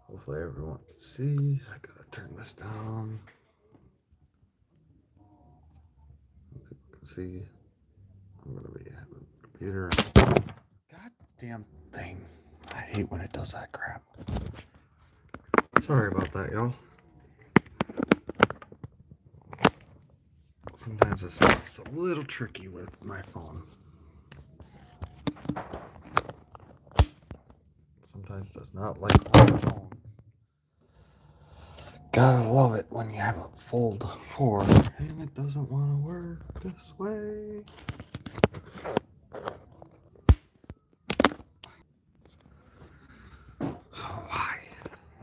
Hopefully everyone can see. I gotta turn this down. People can see. I'm gonna be having the computer. Goddamn thing. I hate when it does that crap. Sorry about that, y'all. Sometimes it's a little tricky with my phone. Sometimes does not like my phone. Gotta love it when you have a Fold 4 and it doesn't want to work this way. Why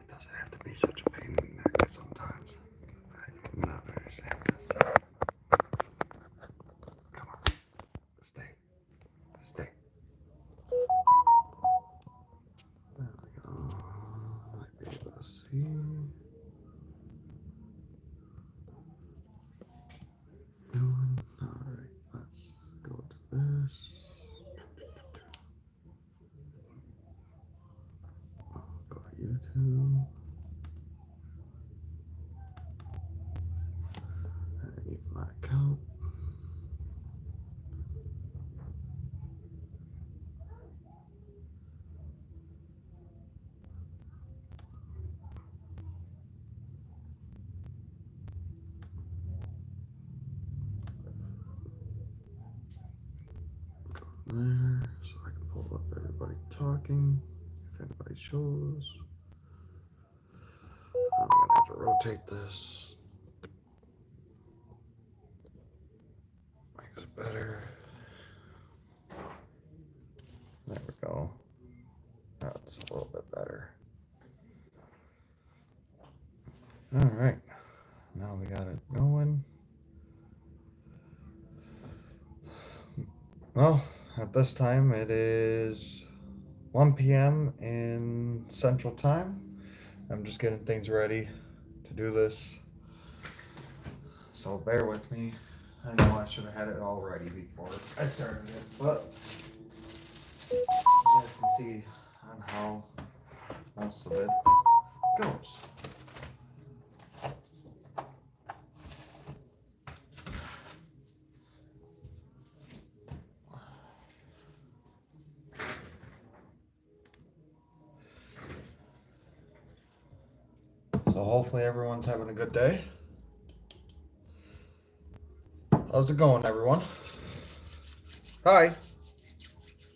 does it have to be such a pain in the neck sometimes? I do not understand this. Come on. Stay. Stay. There we go. Might be able to see. Alright, let's go to this. I'll go to YouTube. Underneath my account. Go there so I can pull up everybody talking. If anybody shows. I'm gonna have to rotate this. Makes it better. There we go. That's a little bit better. All right. Now we got it going. Well, at this time it is 1 p.m. in Central Time. I'm just getting things ready to do this. So bear with me. I know I should have had it all ready before I started it, but you guys can see on how most of it goes. So hopefully everyone's having a good day. How's it going, everyone? Hi,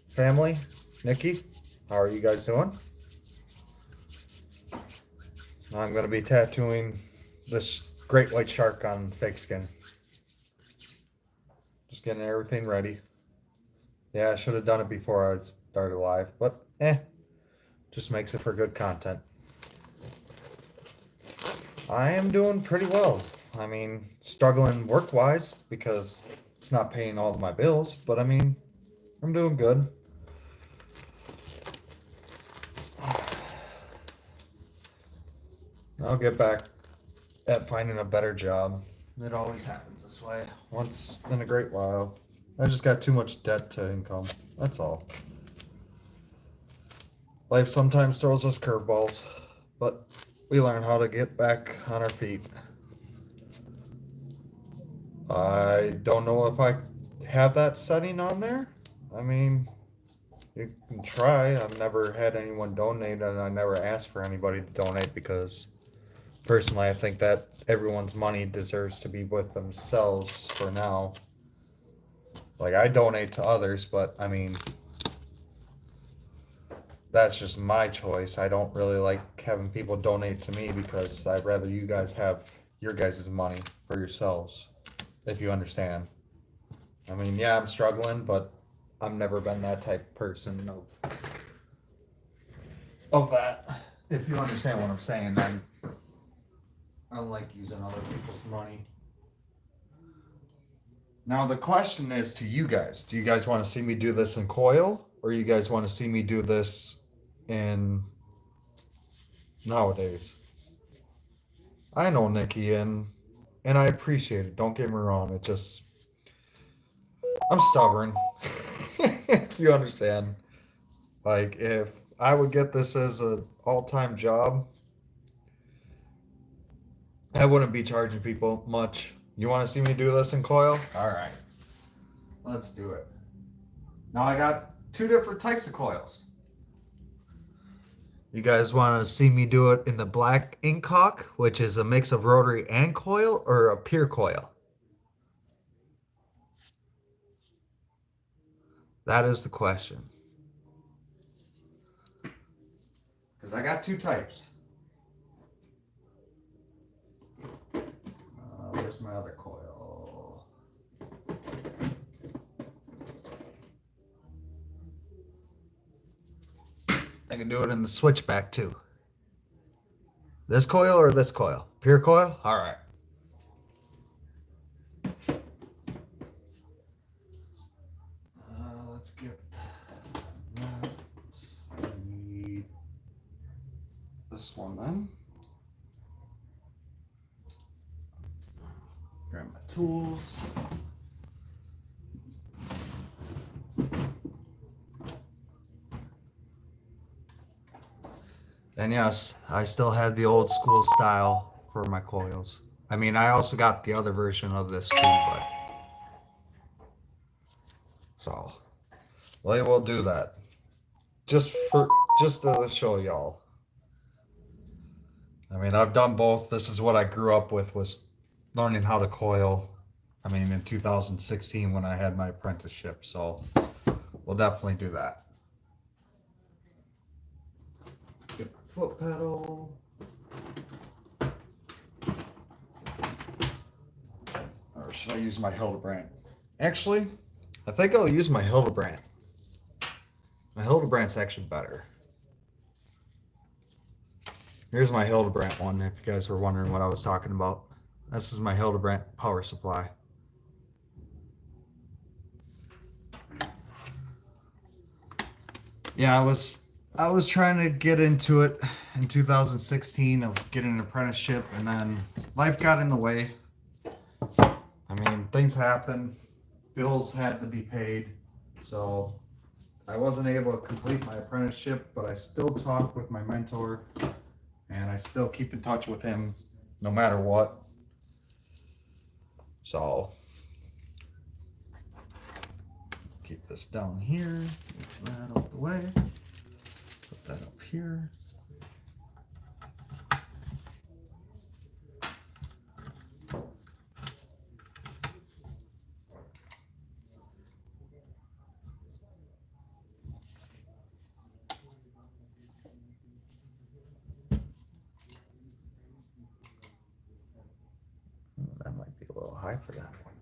family, Nikki. How are you guys doing? I'm going to be tattooing this great white shark on fake skin. Just getting everything ready. Yeah, I should have done it before I started live, but just makes it for good content. I am doing pretty well. I mean, struggling work-wise because it's not paying all of my bills, but I mean, I'm doing good. I'll get back at finding a better job. It always happens this way. Once in a great while. I just got too much debt to income. That's all. Life sometimes throws us curveballs, but we learn how to get back on our feet. I don't know if I have that setting on there. I mean, you can try. I've never had anyone donate, and I never asked for anybody to donate because personally, I think that everyone's money deserves to be with themselves for now. Like, I donate to others, but I mean, that's just my choice. I don't really like having people donate to me because I'd rather you guys have your guys' money for yourselves, if you understand. I mean, yeah, I'm struggling, but I've never been that type of person of that. If you understand what I'm saying, then I don't like using other people's money. Now the question is to you guys: do you guys want to see me do this in coil, or you guys want to see me do this in nowadays? I know, Nikki, and I appreciate it. Don't get me wrong. It just I'm stubborn. If you understand. Like, if I would get this as an all-time job, I wouldn't be charging people much. You want to see me do this in coil? All right. Let's do it. Now I got two different types of coils. You guys want to see me do it in the black ink hawk, which is a mix of rotary and coil, or a pure coil? That is the question. Because I got two types. Where's my other coil? I can do it in the switchback too. This coil or this coil? Pure coil? All right. Let's get that. I need this one then. Grab my tools. And yes, I still have the old school style for my coils. I mean, I also got the other version of this too, but so we will do that just to show y'all. I mean, I've done both. This is what I grew up with, was learning how to coil. I mean, in 2016 when I had my apprenticeship, so we'll definitely do that. Get my foot pedal. Or should I use my Hildebrand? Actually, I think I'll use my Hildebrand. My Hildebrand's actually better. Here's my Hildebrand one, if you guys were wondering what I was talking about. This is my Hildebrand power supply. Yeah, I was trying to get into it in 2016 of getting an apprenticeship, and then life got in the way. I mean, things happen. Bills had to be paid, so I wasn't able to complete my apprenticeship, but I still talk with my mentor, and I still keep in touch with him no matter what. So keep this down here, move that out the way, put that up here. That might be a little high for that one.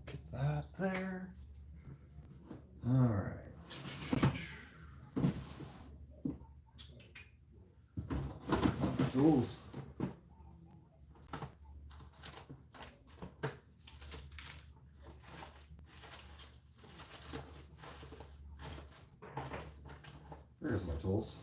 Get that there. All right. Tools. There's my tools.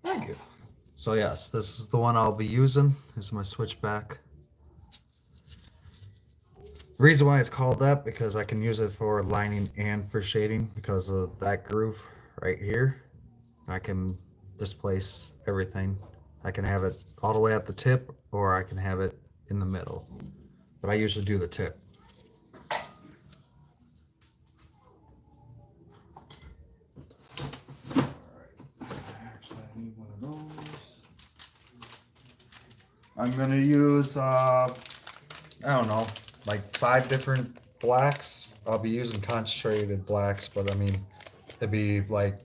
Thank you. So yes, this is the one I'll be using. This is my switchback. The reason why it's called that, because I can use it for lining and for shading because of that groove right here. I can displace everything. I can have it all the way at the tip, or I can have it in the middle. But I usually do the tip. Actually, I need one of those. I'm gonna use I don't know, like 5 different blacks. I'll be using concentrated blacks, but I mean, it'd be like,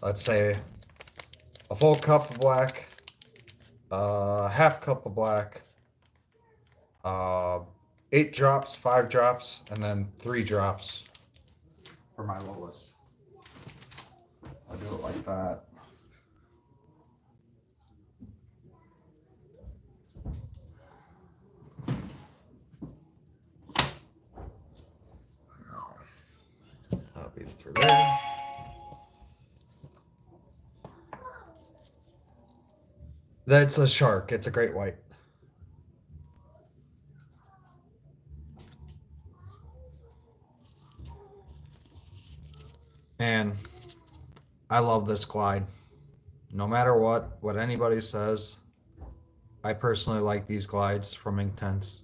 let's say, a full cup of black, half cup of black, uh, 8 drops, 5 drops, and then 3 drops for my lowest. I'll do it like that. That'll be for there. That's a shark. It's a great white. And I love this glide. No matter what anybody says, I personally like these glides from Inktense.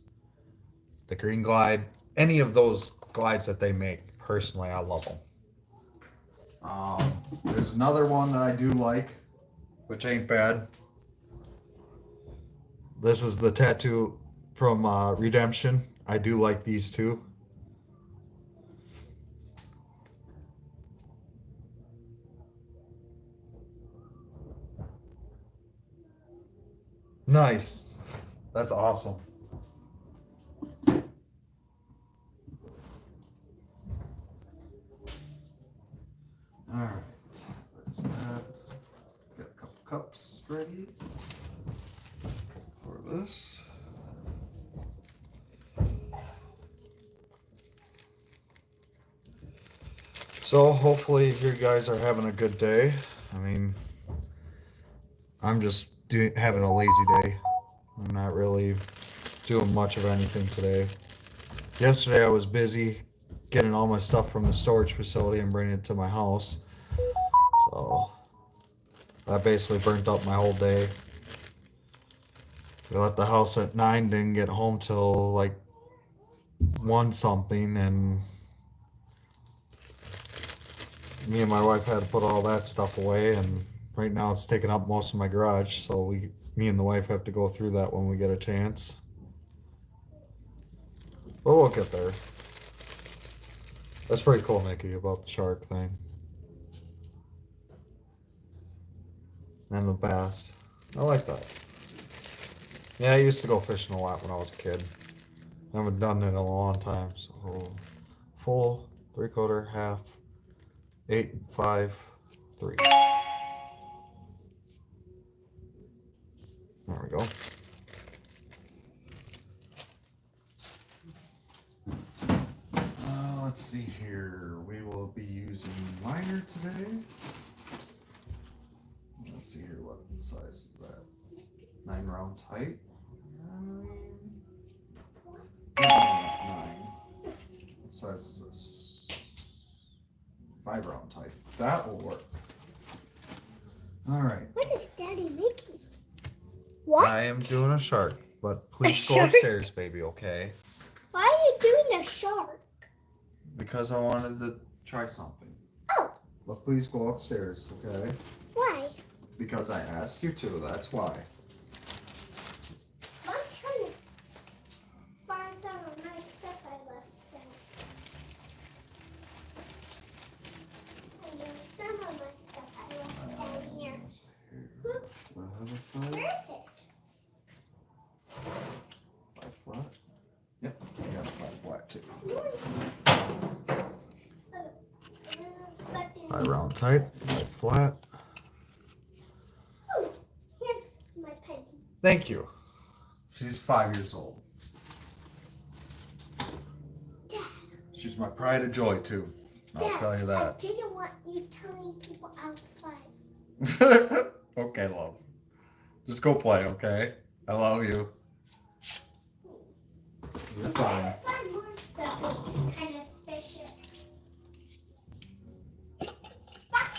The green glide, any of those glides that they make, personally, I love them. There's another one that I do like, which ain't bad. This is the tattoo from Redemption. I do like these too. Nice. That's awesome. All right. There's that. Got a couple cups ready for this. So hopefully you guys are having a good day. I mean, I'm just having a lazy day. I'm not really doing much of anything today. Yesterday I was busy getting all my stuff from the storage facility and bringing it to my house. So that basically burnt up my whole day. We left the house at 9, didn't get home till like 1 something, and me and my wife had to put all that stuff away, and right now it's taking up most of my garage, so me and the wife have to go through that when we get a chance. But we'll get there. That's pretty cool, Nikki, about the shark thing. And the bass. I like that. Yeah, I used to go fishing a lot when I was a kid. I haven't done it in a long time. So full, 3/4, half, 8, 5, 3. There we go. Let's see here. We will be using liner today. Let's see here. What size is that? 9 round tight. 9. What size is this? 5 round tight. That will work. All right. What is Daddy making? What? I am doing a shark, but please go upstairs, baby, okay? Why are you doing a shark? Because I wanted to try something. Oh. But please go upstairs, okay? Why? Because I asked you to, that's why. I'm trying to find some of my stuff I left down. And there's some of my stuff I left down here. Where is it? 5 flat? Yep, I got a 5 flat too. 5 round tight, 5 flat. Oh, here's my pen. Thank you. She's 5 years old. Dad. She's my pride and joy too. I'll Dad, tell you that. I didn't want you telling people I was 5. Okay, love. Just go play, okay? I love you. You're fine. Find more stuff that's kind of special. Back.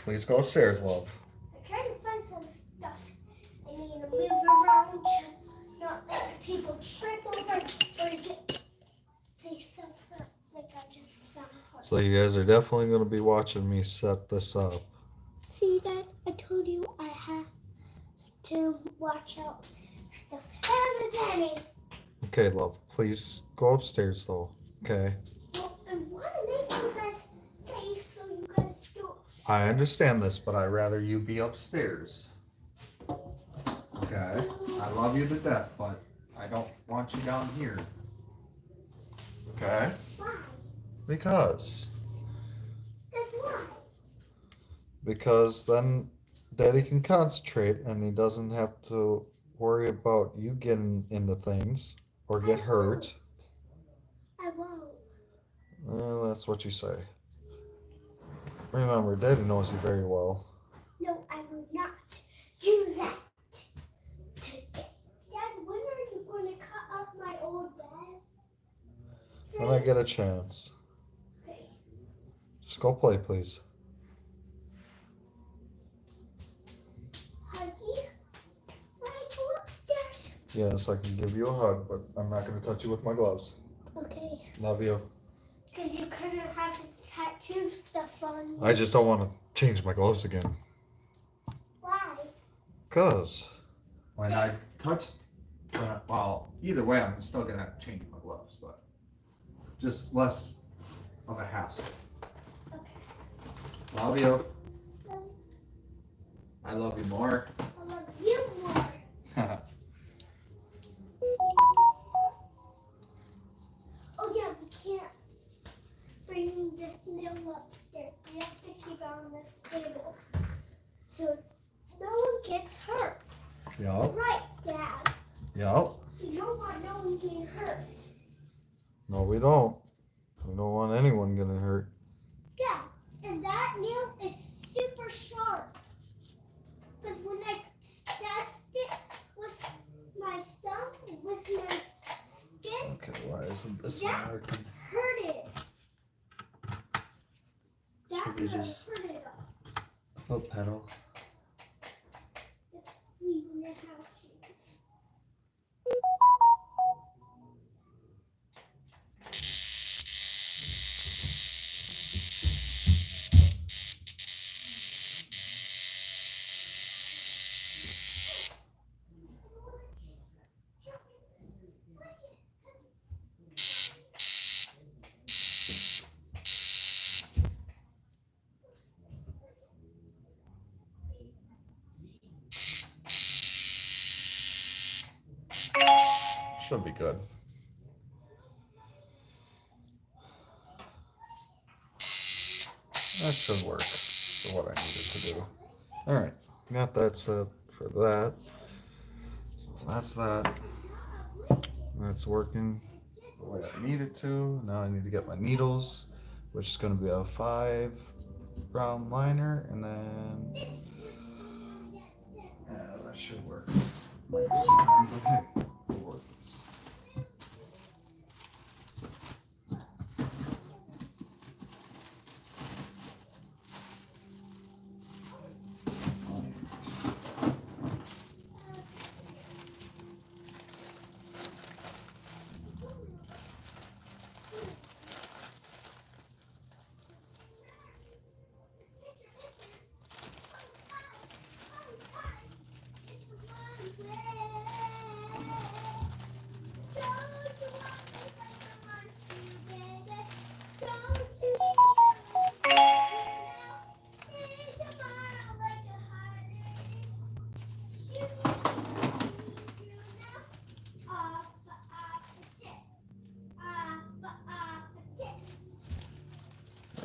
Please go upstairs, love. I'm trying to find some stuff I need to move around to not let people trip over or get themselves hurt like I just found. So you guys are definitely going to be watching me set this up. See, Dad, I told you I have to watch out stuff. Have a Danny. Okay, love. Please go upstairs, though. Okay. Well, I want to make you guys safe so you guys don't. I understand this, but I'd rather you be upstairs. Okay. I love you to death, but I don't want you down here. Okay? Why? Because. That's why. Because then Daddy can concentrate and he doesn't have to worry about you getting into things or get hurt. I won't. Well, that's what you say. Remember, Daddy knows you very well. No, I will not do that. Dad, when are you going to cut up my old bed? When I get a chance. Okay. Just go play, please. Huggy? When I go upstairs? Yes, I can give you a hug, but I'm not going to touch you with my gloves. Okay. Love you. Because you couldn't have the tattoo stuff on you. I just don't want to change my gloves again. Why? Because when I touch, well, either way, I'm still going to have to change my gloves, but just less of a hassle. Okay. Love you. I love you more. I love you more. Oh yeah, we can't bring this nail upstairs. We have to keep it on this table. So no one gets hurt. Yup. Right, Dad? Yup. You don't want no one getting hurt. No, we don't. We don't want anyone getting hurt. Yeah, and that nail is super sharp. Because when I test it with my thumb, with my skin, Okay, why isn't this Yeah. one working? hurt it. That Should we really just- hurt it. Foot pedal. Leaving the house shoes. Should be good. That should work for what I needed to do. Alright, got that set for that. So that's that. That's working the way I need it to. Now I need to get my needles, which is going to be a 5 round liner, and then that should work. Might be fine, but hey, it works.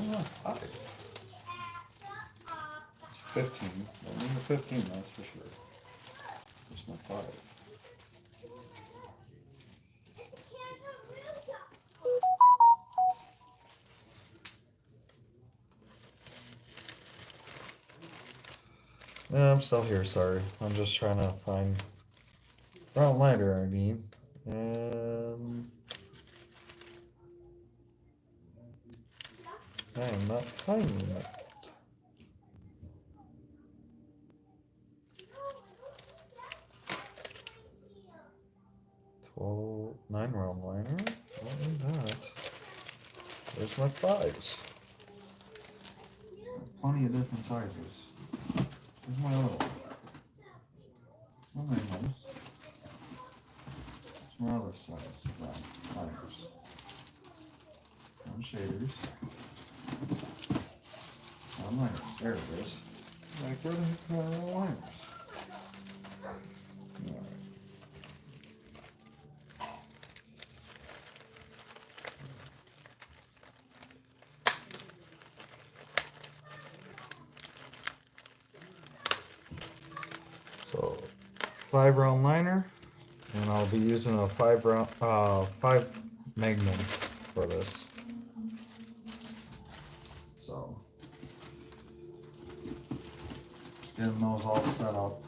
Oh, 5. It's 15. I mean the 15, that's for sure. There's my 5. Yeah, I'm still here, sorry. I'm just trying to find round liner, I mean. And I am not finding it. 9 round liner. What is that? There's my 5s. Plenty of different sizes. Where's my other one? Oh, there it is. Other size liners. And shaders. Liners. There it is. Like, where the heck are the liners? Alright. So 5-round liner, and I'll be using a 5 Magnum for this. So just getting those all set up.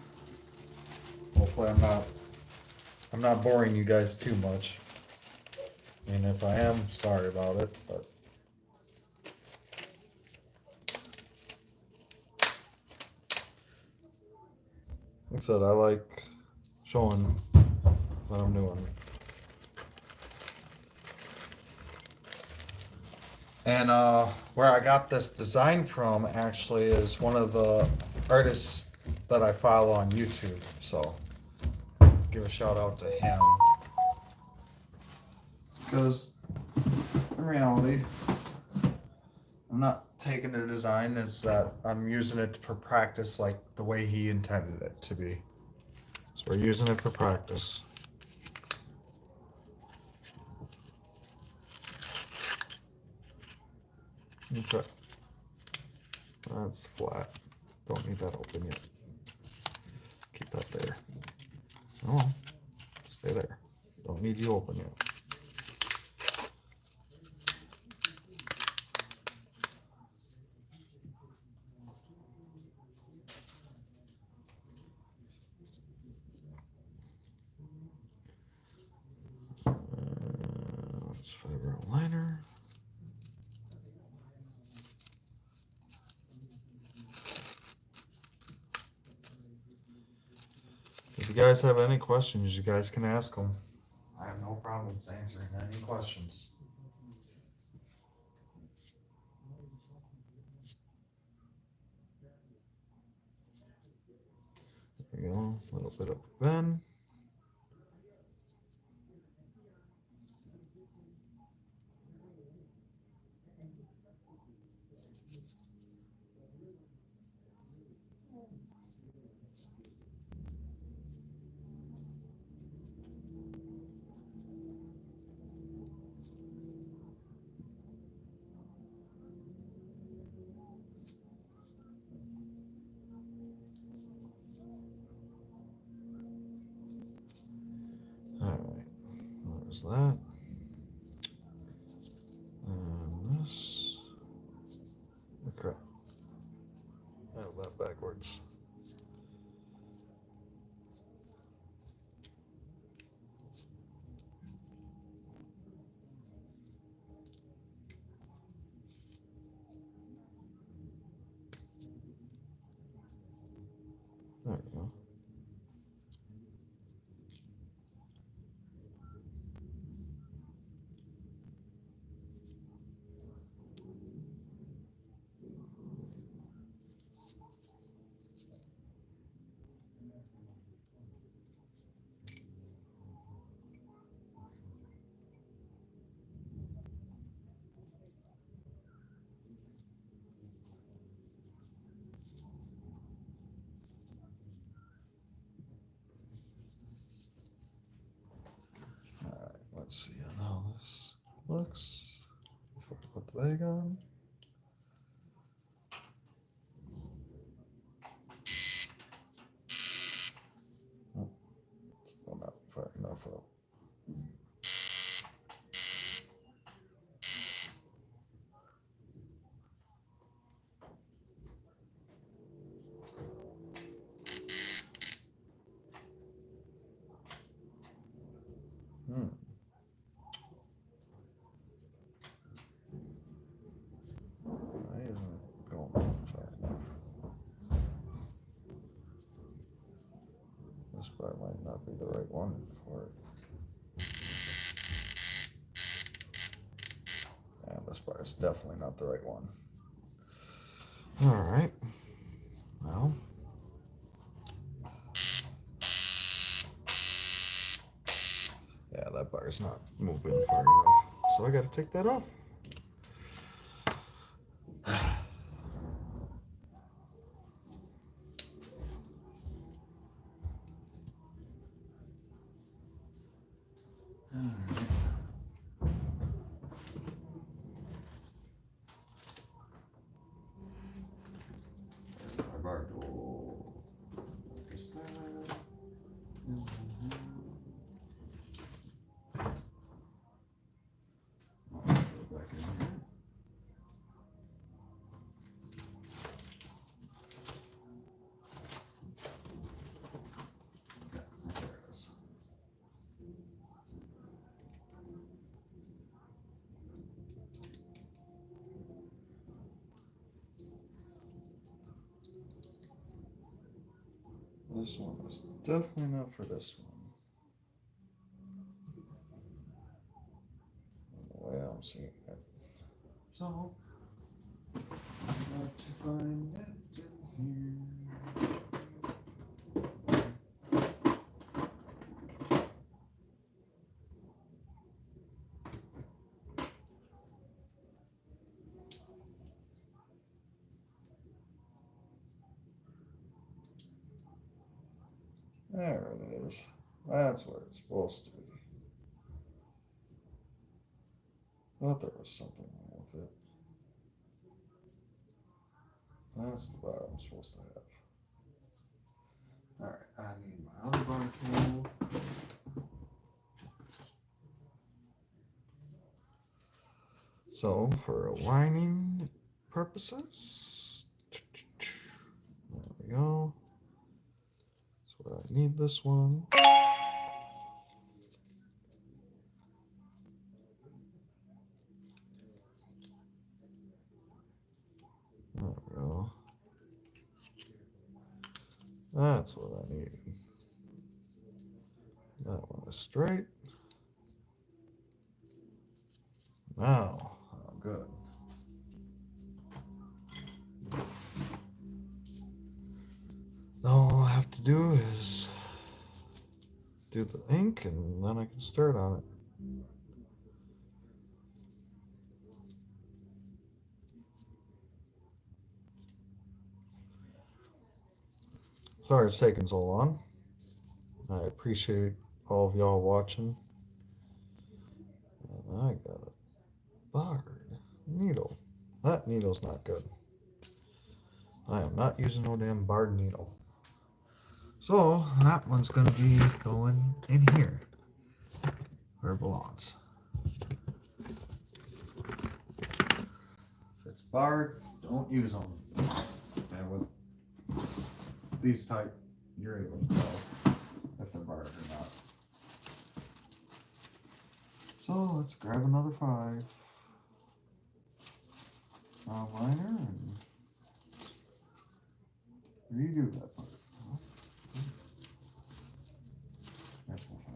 Hopefully I'm not boring you guys too much. I mean, if I am, sorry about it, but like I said, I like showing what I'm doing. And where I got this design from actually is one of the artists that I follow on YouTube. So give a shout out to him. Because in reality, I'm not taking the design, it's that I'm using it for practice like the way he intended it to be. So we're using it for practice. Okay. That's flat. Don't need that open yet. Keep that there. Oh, stay there. Don't need you open yet. Let's fiber liner. If you guys have any questions, you guys can ask them. I have no problems answering any questions. There we go. A little bit of bend. Alright, there's that. And this. Okay. I have that backwards. There we go. Alright, let's see how this looks before I put the bag on. Oh, still not far enough up. Why isn't it going far enough? This part might not be the right one for it. And this part is definitely not the right one. Alright. Well. Yeah, that bar is not moving far enough. So I gotta take that off. Bar tool. Just that. I'll put it back in here. Okay, there it is. This one is definitely not for this one. The way I'm seeing it. So, I've got to find it in here. There it is. That's where it's supposed to be. Thought there was something wrong with it. That's the bar I'm supposed to have. Alright, I need my other bar tool. So, for aligning purposes, there we go. That's where I need this one. There we go. That's what I need. That one is straight. Now, I'm good. All I have to do is do the ink and then I can start on it. Sorry it's taking so long. I appreciate all of y'all watching. And I got a barred needle. That needle's not good. I am not using no damn barred needle. So that one's gonna be going in here where it belongs. If it's barred, don't use them. And with these type, you're able to tell if they're barred or not. So let's grab another 5 liner and redo that part. That's my 5.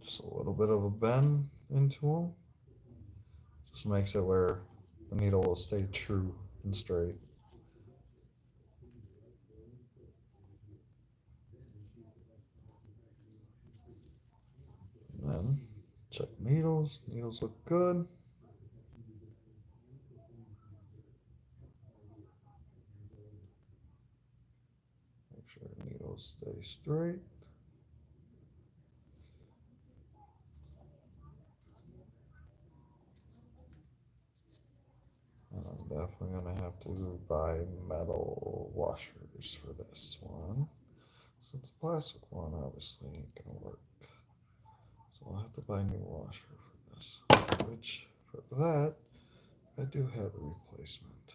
Just a little bit of a bend into them. Just makes it where the needle will stay true and straight. And then check needles. Needles look good. Make sure the needles stay straight. And I'm definitely gonna have to buy metal washers for this one. Since the plastic one obviously ain't gonna work. So I'll have to buy a new washer for this. Which, for that, I do have a replacement.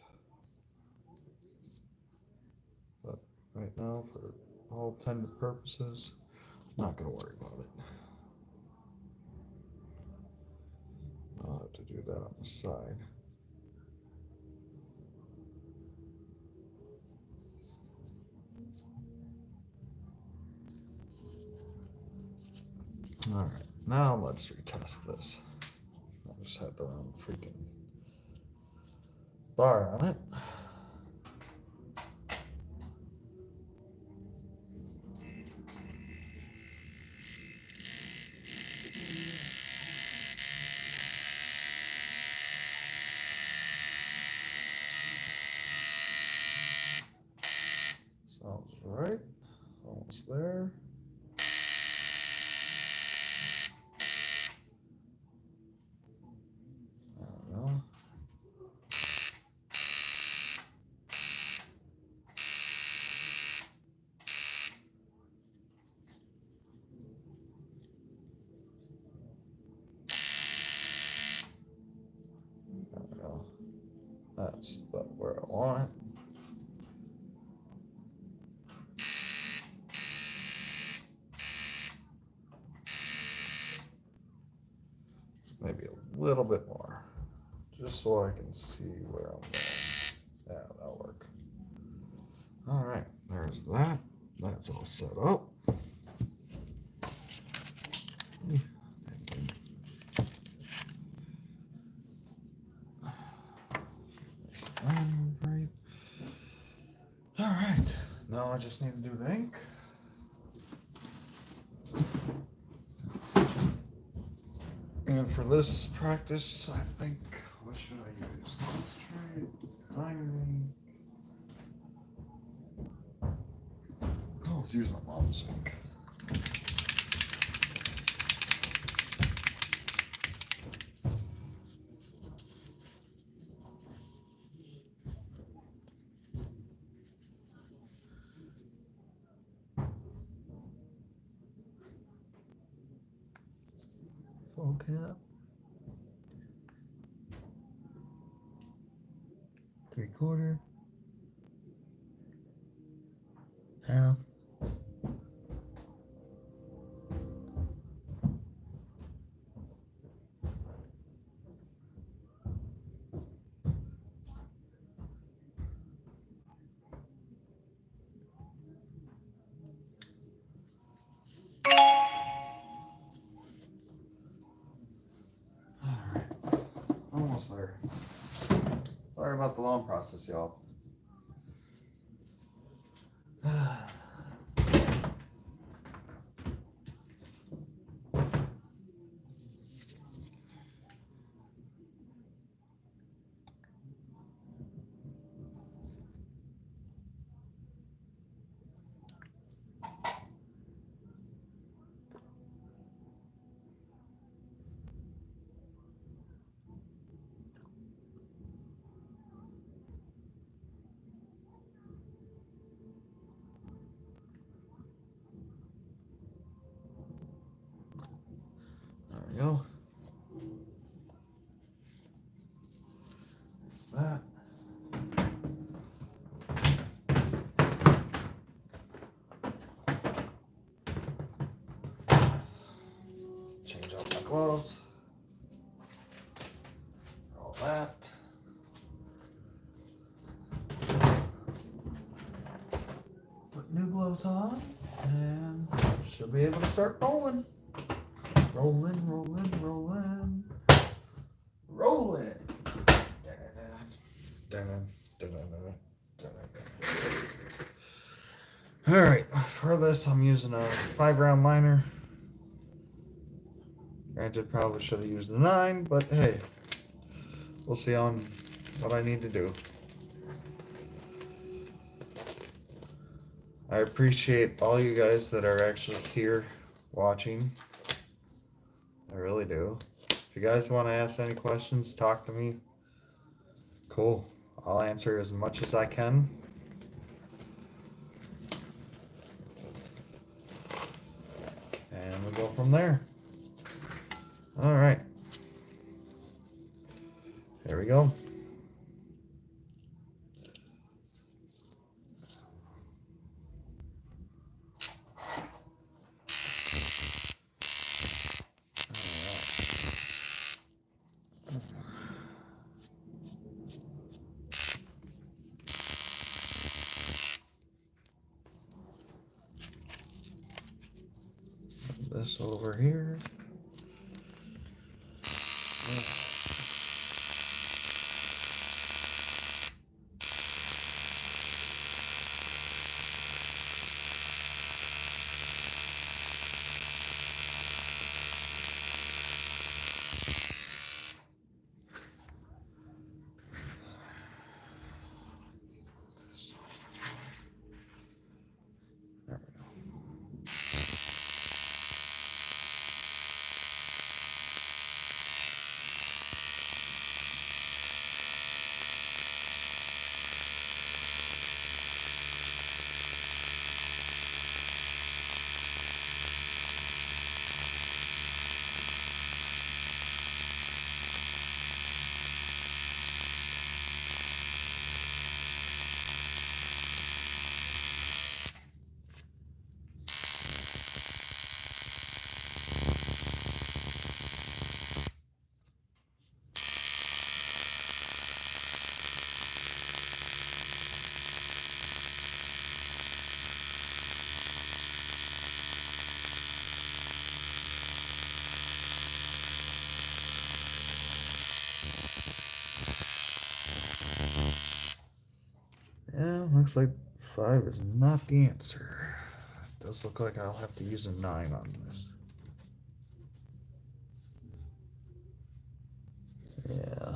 But right now, for all intended purposes, I'm not gonna worry about it. I'll have to do that on the side. Now let's retest this. I just had the wrong freaking bar on it. Sounds right. Almost there. There we go. There we go. That's about where I want it. Maybe a little bit more, just so I can see where I'm going. Yeah, that'll work. All right, there's that. That's all set up. Right. All right, now I just need to do the ink. And for this practice, I think, what should I use? Let's try iron ink. Oh, let's use my mom's ink. Full cap. 3/4. Half. Alright. Almost there. Sorry about the long process, y'all. There we go. There's that. Change out my gloves. All that. Put new gloves on and should be able to start rolling. Rolling, rolling, rolling. Rolling. All right, for this I'm using a 5-round liner. Granted, probably should have used a 9, but hey, we'll see on what I need to do. I appreciate all you guys that are actually here watching. I really do. If you guys want to ask any questions, talk to me. Cool. I'll answer as much as I can. And we'll go from there. All right. Here we go. This over here. looks like 5 is not the answer. It does look like I'll have to use a 9 on this. Yeah.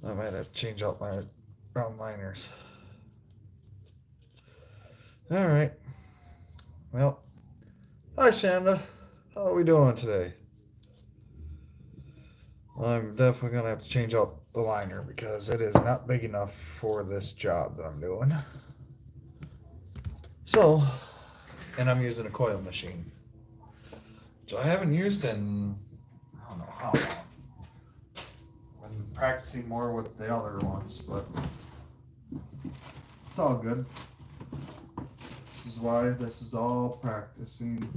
I might have to change out my round liners. Alright. Well, hi Shanda. How are we doing today? I'm definitely going to have to change out the liner because it is not big enough for this job that I'm doing. So, and I'm using a coil machine, which I haven't used in, I don't know how long. I'm practicing more with the other ones, but it's all good. This is why this is all practicing.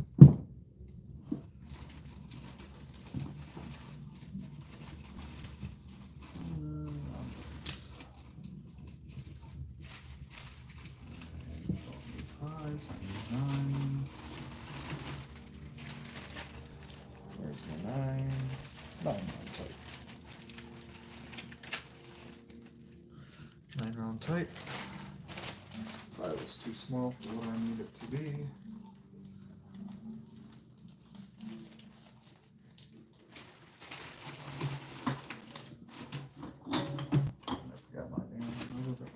Where's my 9? 9 round tight. 9 round tight. 5 is too small for what I need it to be. I forgot my damn ruler.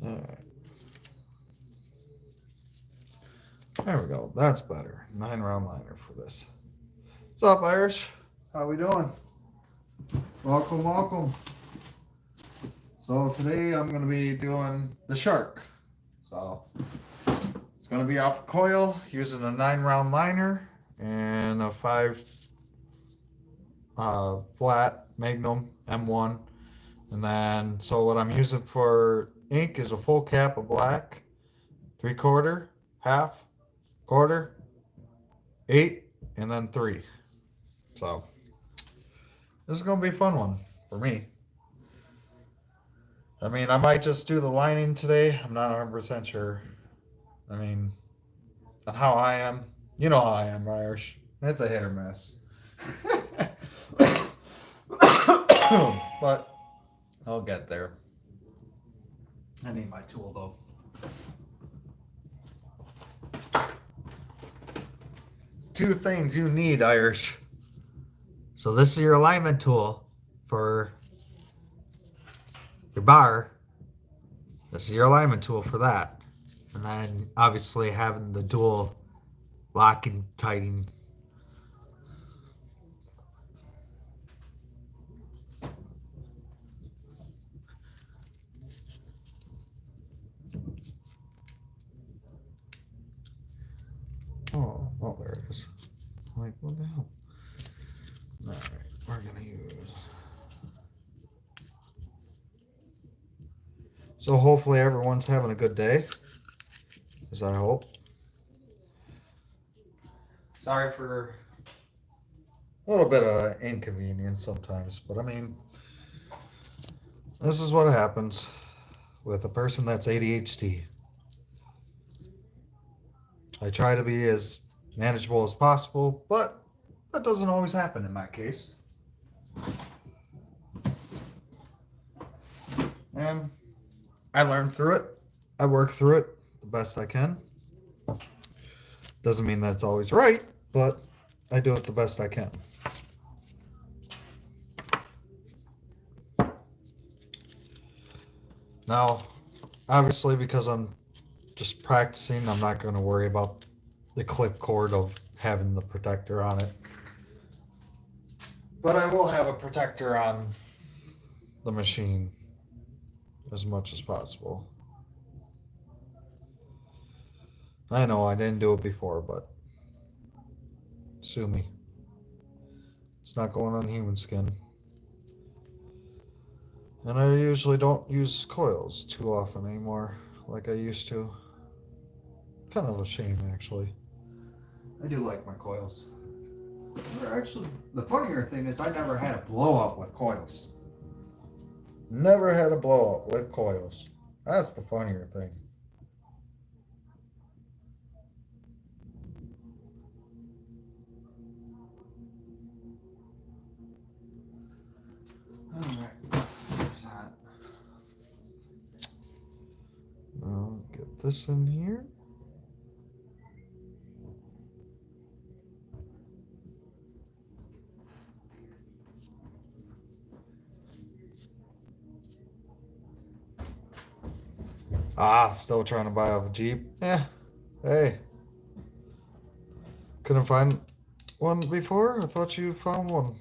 Alright. There we go. That's better. 9 round liner for this. What's up, Irish? How we doing? Welcome, welcome. So today I'm going to be doing the shark. So it's going to be off a coil using a 9 round liner and a 5 flat Magnum M1. And then, so what I'm using for ink is a full cap of black, 3/4, half, quarter, 8, and then 3. So this is going to be a fun one for me. I mean, I might just do the lining today. I'm not 100% sure. I mean, on how I am. You know how I am, Irish. It's a hit or miss. But I'll get there. I need my tool though. Two things you need, Irish. So this is your alignment tool for your bar. This is your alignment tool for that. And then obviously having the dual locking, tightening. Oh, there it is. I'm like, what the hell? Alright, we're gonna use. So hopefully everyone's having a good day, as I hope. Sorry for a little bit of inconvenience sometimes, but I mean, this is what happens with a person that's ADHD. I try to be as manageable as possible, but that doesn't always happen in my case. And I learn through it. I work through it the best I can. Doesn't mean that it's always right, but I do it the best I can. Now, Obviously, because I'm just practicing, I'm not going to worry about the clip cord of having the protector on it. But I will have a protector on the machine as much as possible. I know I didn't do it before, but sue me. It's not going on human skin. And I usually don't use coils too often anymore, like I used to. Kind of a shame, actually. I do like my coils. Actually, the funnier thing is I never had a blow up with coils. Never had a blow up with coils. That's the funnier thing. Alright, there's that. I'll get this in here. Still trying to buy off a Jeep. Yeah, hey. Couldn't find one before? I thought you found one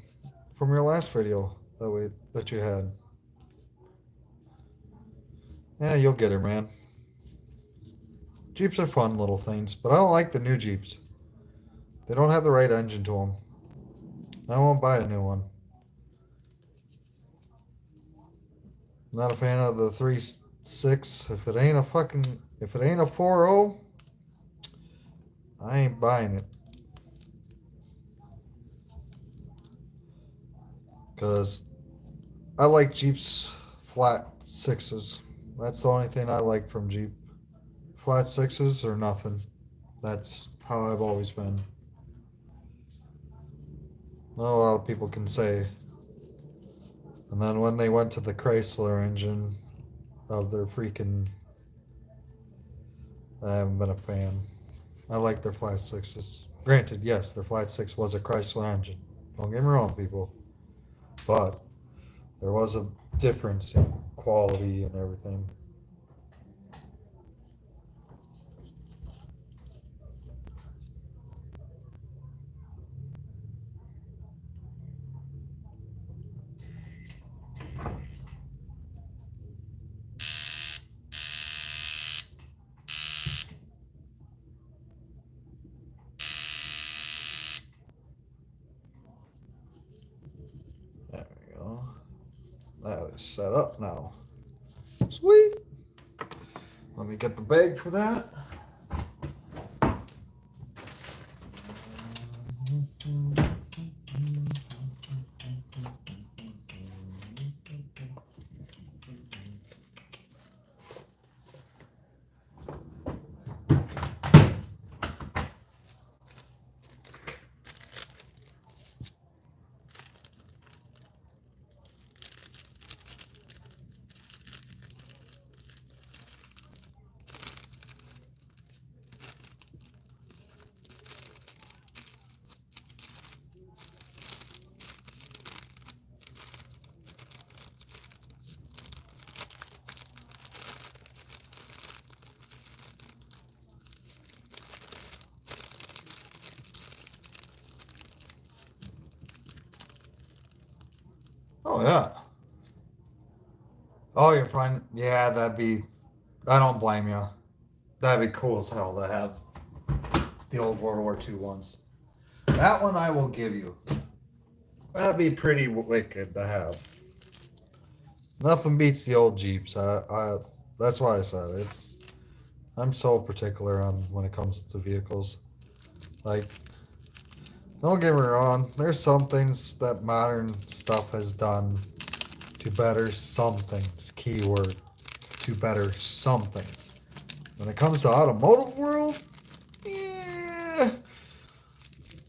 from your last video that you had. Yeah, you'll get her, man. Jeeps are fun little things, but I don't like the new Jeeps. They don't have the right engine to them. I won't buy a new one. Not a fan of the 3.6. If it ain't a 4.0, I ain't buying it. Cause I like Jeep's flat sixes. That's the only thing I like from Jeep. Flat sixes or nothing. That's how I've always been. Not a lot of people can say. And then when they went to the Chrysler engine of their freaking, I haven't been a fan. I like their flat sixes. Granted, yes, their flat six was a Chrysler engine. Don't get me wrong, people. But there was a difference in quality and everything. There we go. That is set up now. Sweet. Let me get the bag for that. Oh yeah. Oh, you're fine. Yeah, that'd be. I don't blame you. That'd be cool as hell to have the old World War II ones. That one I will give you. That'd be pretty wicked to have. Nothing beats the old Jeeps. That's why I said it's. I'm so particular on when it comes to vehicles. Like, don't get me wrong. There's some things that modern stuff has done to better some things. Keyword to better some things. When it comes to automotive world, yeah,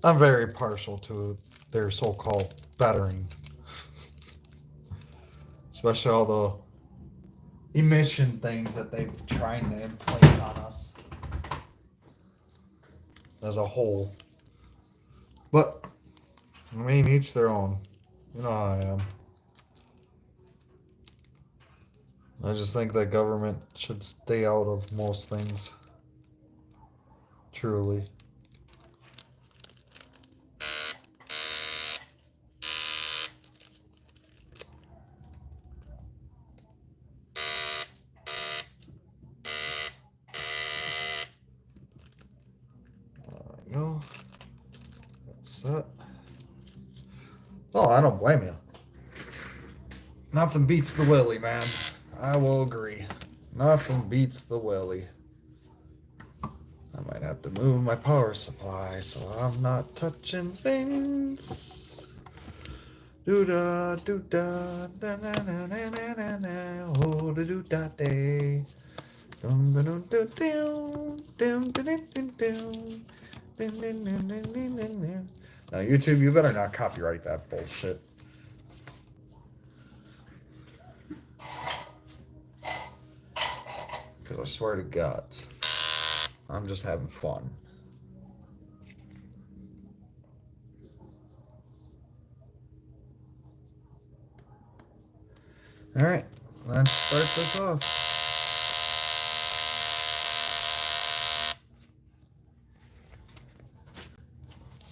I'm very partial to their so-called bettering, especially all the emission things that they've trying to place on us as a whole. But I mean, each their own. You know how I am. I just think that government should stay out of most things. Truly. There we go. That's it. Oh, I don't blame you. Nothing beats the willy, man. I will agree. Nothing beats the willy. I might have to move my power supply so I'm not touching things. Do da do da da na na na na na na oh da do da day. Dum dum dum dum dum dum dum dum. Now YouTube, you better not copyright that bullshit. Because I swear to God, I'm just having fun. All right, let's start this off.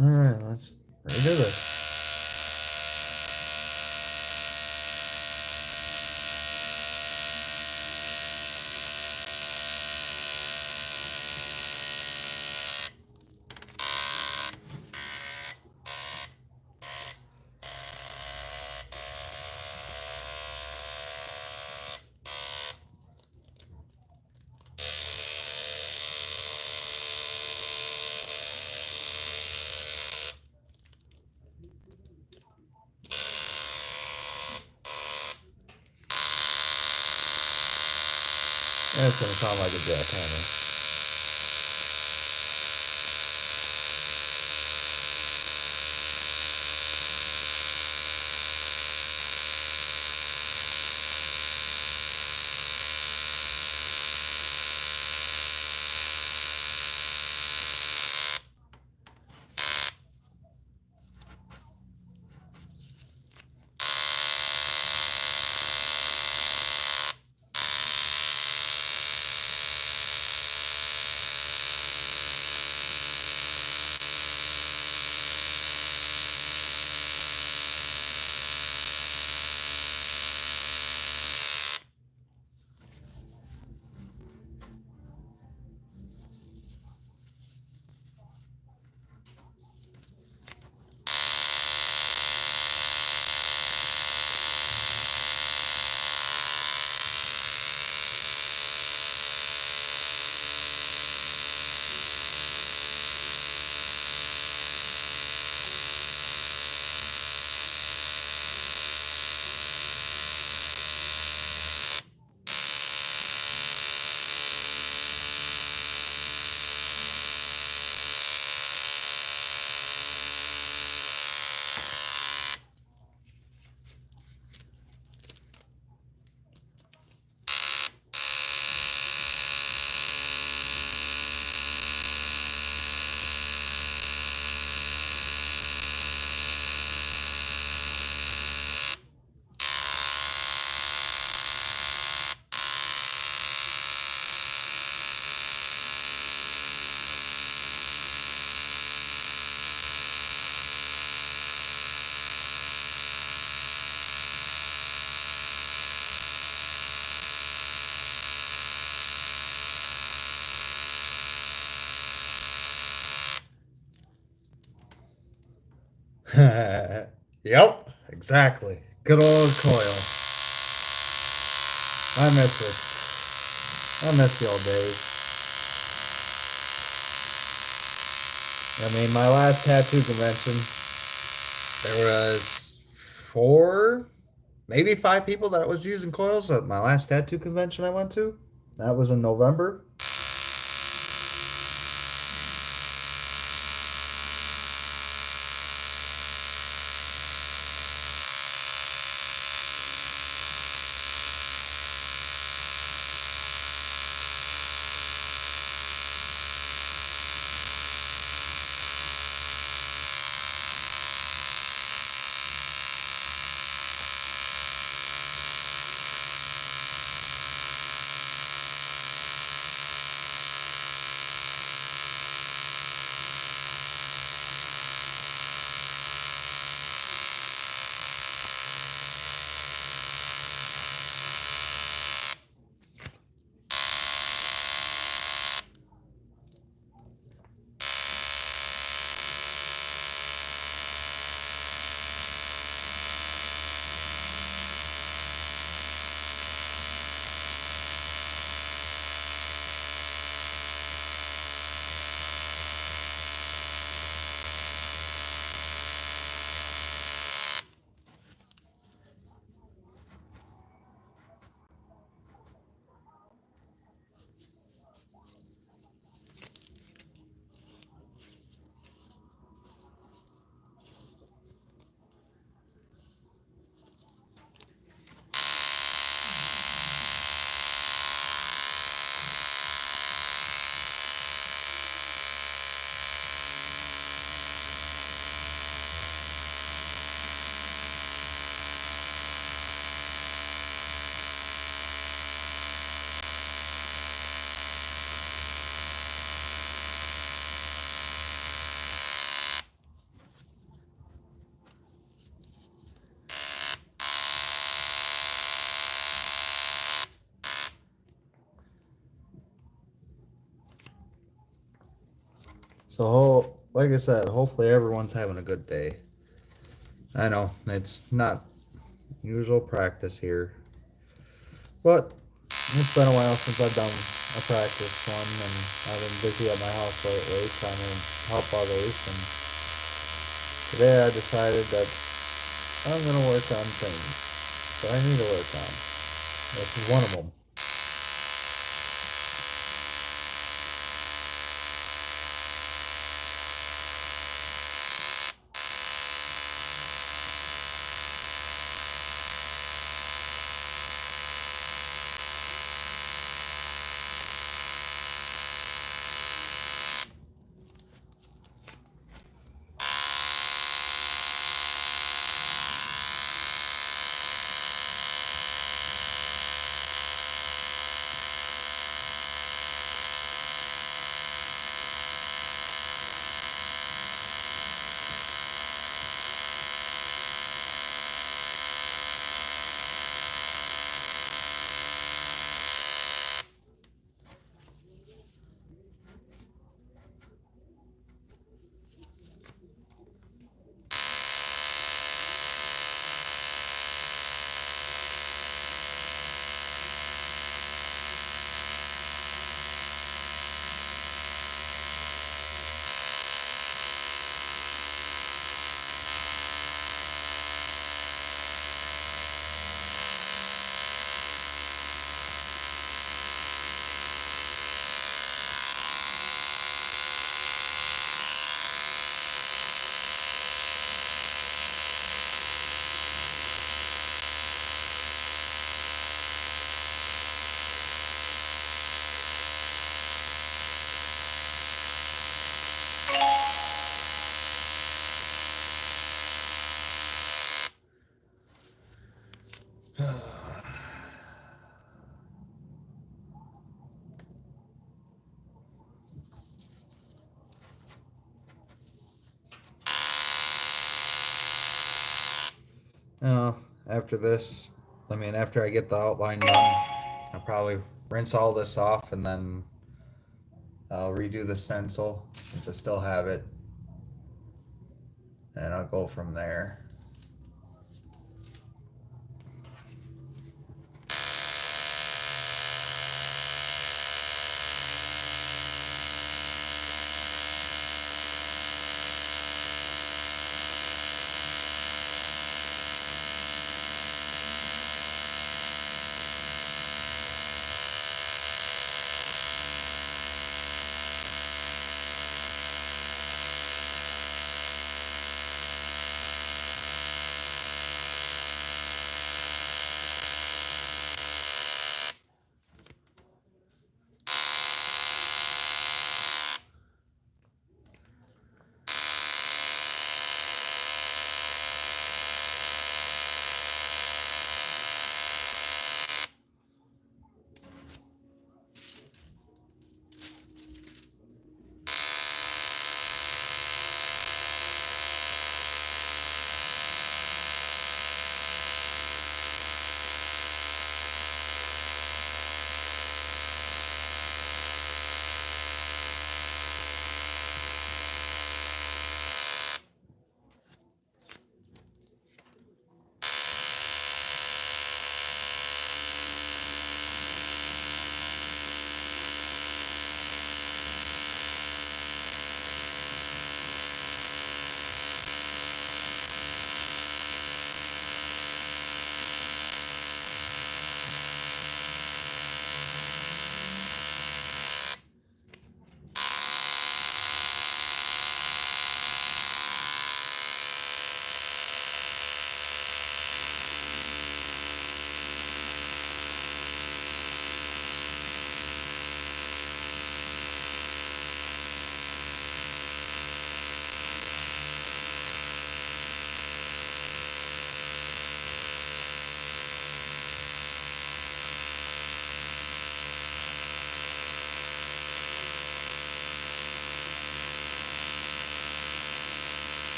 All right, let's redo this. That's gonna sound like a jackhammer. Yep, exactly. Good old coil. I miss it. I miss the old days. I mean, my last tattoo convention, there was 4, maybe 5 people that was using coils at my last tattoo convention I went to. That was in November. So, like I said, hopefully everyone's having a good day. I know it's not usual practice here, but it's been a while since I've done a practice one, and I've been busy at my house lately trying to help others. And today I decided that I'm gonna work on things that I need to work on. This is one of them. After this, after I get the outline done, I'll probably rinse all this off and then I'll redo the stencil since I still have it, and I'll go from there.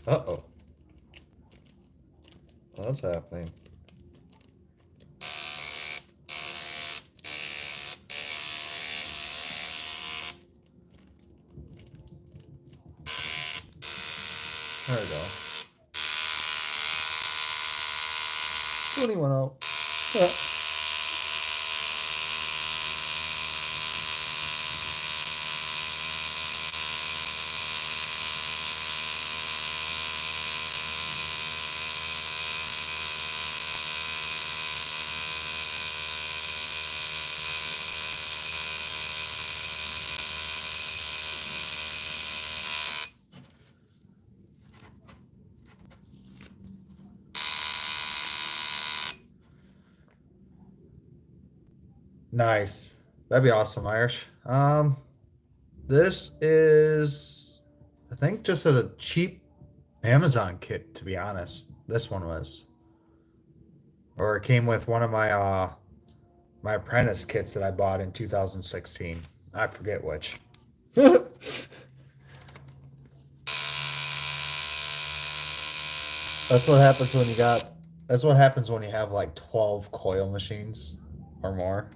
Uh-oh. What's happening? There we go. Toonie went out. Nice. That'd be awesome, Irish. This is, I think, just a cheap Amazon kit, to be honest. This one was. Or it came with one of my apprentice kits that I bought in 2016. I forget which. That's what happens when you got that's what happens when you have like 12 coil machines or more.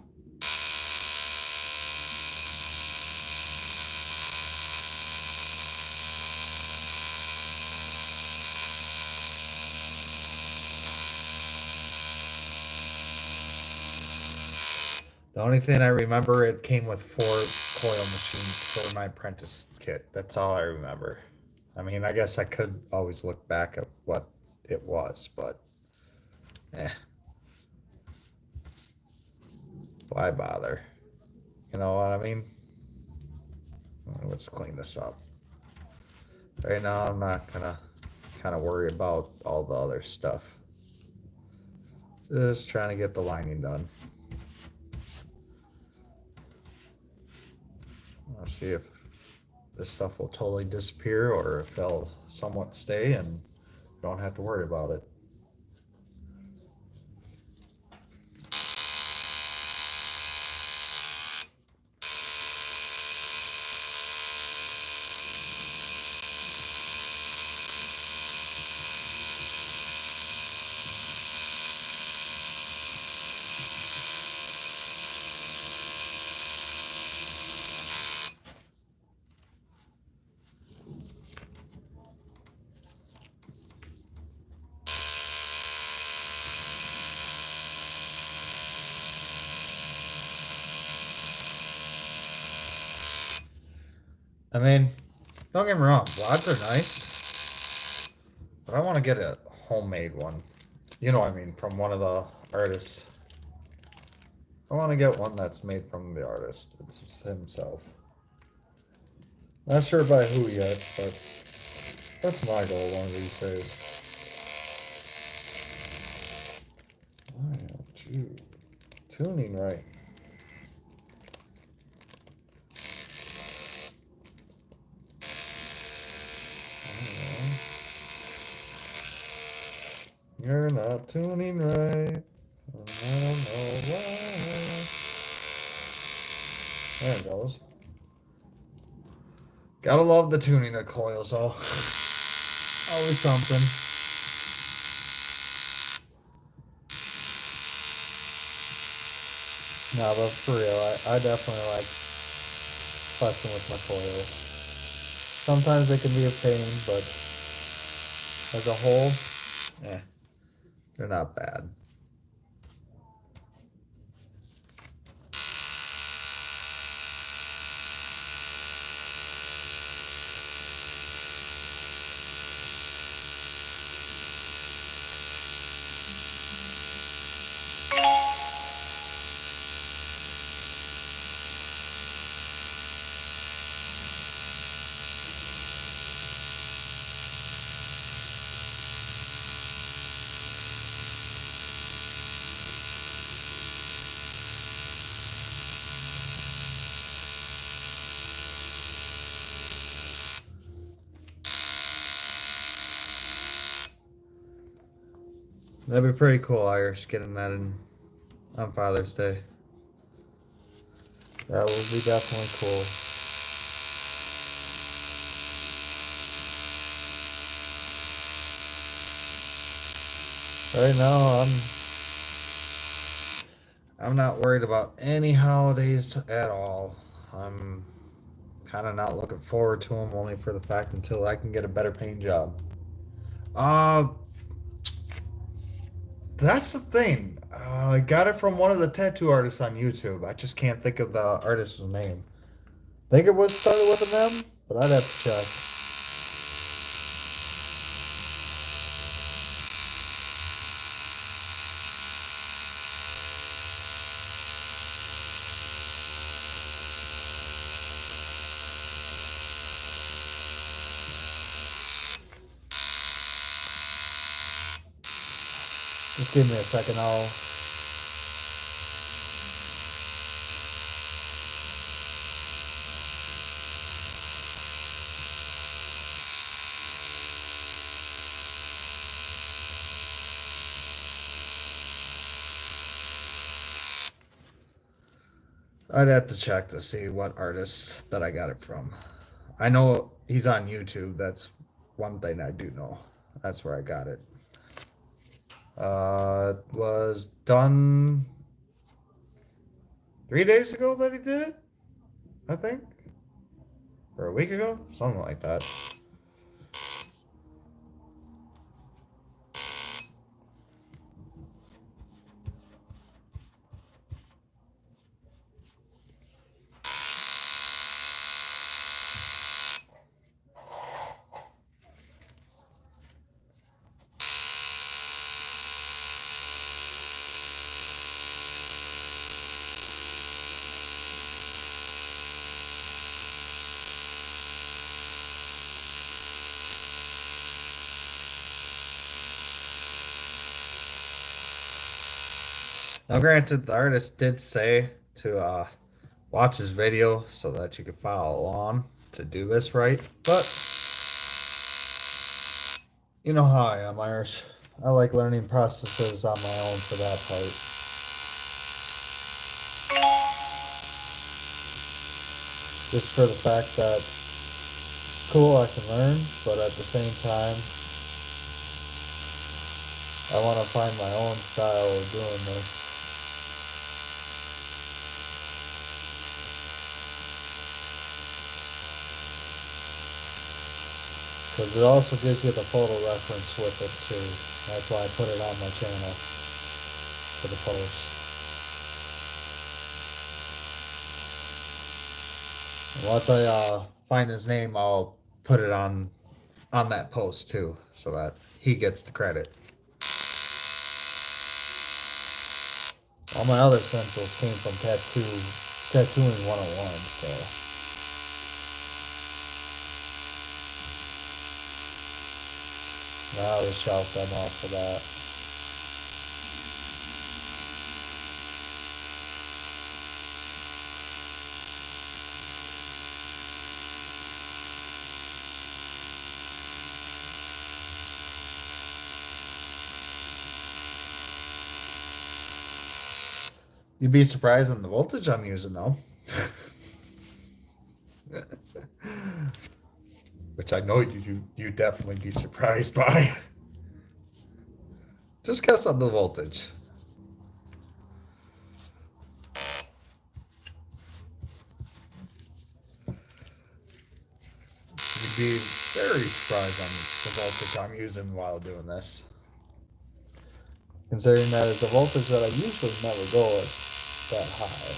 The only thing I remember, it came with 4 coil machines for my apprentice kit. That's all I remember. I mean, I guess I could always look back at what it was, but eh, why bother? You know what I mean? Let's clean this up. Right now, I'm not gonna kind of worry about all the other stuff. Just trying to get the lining done. Let's see if this stuff will totally disappear or if they'll somewhat stay and don't have to worry about it. I mean, don't get me wrong, rods are nice, but I want to get a homemade one. You know what I mean, from one of the artists. I want to get one that's made from the artist. It's himself. Not sure by who yet, but that's my goal one of these days. Why aren't you tuning right? You're not tuning right. I don't know why. There it goes. Gotta love the tuning of coils, though. Always something. No, but for real, I definitely like fussing with my coils. Sometimes they can be a pain, but as a whole, they're not bad. That'd be pretty cool, Irish, getting that in on Father's Day. That would be definitely cool. Right now, I'm not worried about any holidays at all. I'm kind of not looking forward to them, only for the fact until I can get a better paying job. Uh, that's the thing. I got it from one of the tattoo artists on YouTube. I just can't think of the artist's name. Think it was started with an M, but I'd have to check. Just give me a second. I'd have to check to see what artist that I got it from. I know he's on YouTube. That's one thing I do know. That's where I got it. It was done 3 days ago that he did it, I think, or a week ago, something like that. Now, granted, the artist did say to watch his video so that you could follow along to do this right, but you know how I am, Irish. I like learning processes on my own for that part. Just for the fact that cool, I can learn, but at the same time, I want to find my own style of doing this. Because it also gives you the photo reference with it too. That's why I put it on my channel for the post. Once I find his name, I'll put it on that post too, so that he gets the credit. All my other stencils came from tattooing 101, so now I'll just shelf them off for that. You'd be surprised on the voltage I'm using though. Which I know you definitely be surprised by. Just guess on the voltage. You'd be very surprised on the voltage I'm using while doing this. Considering that it's a voltage that I usually never go that high.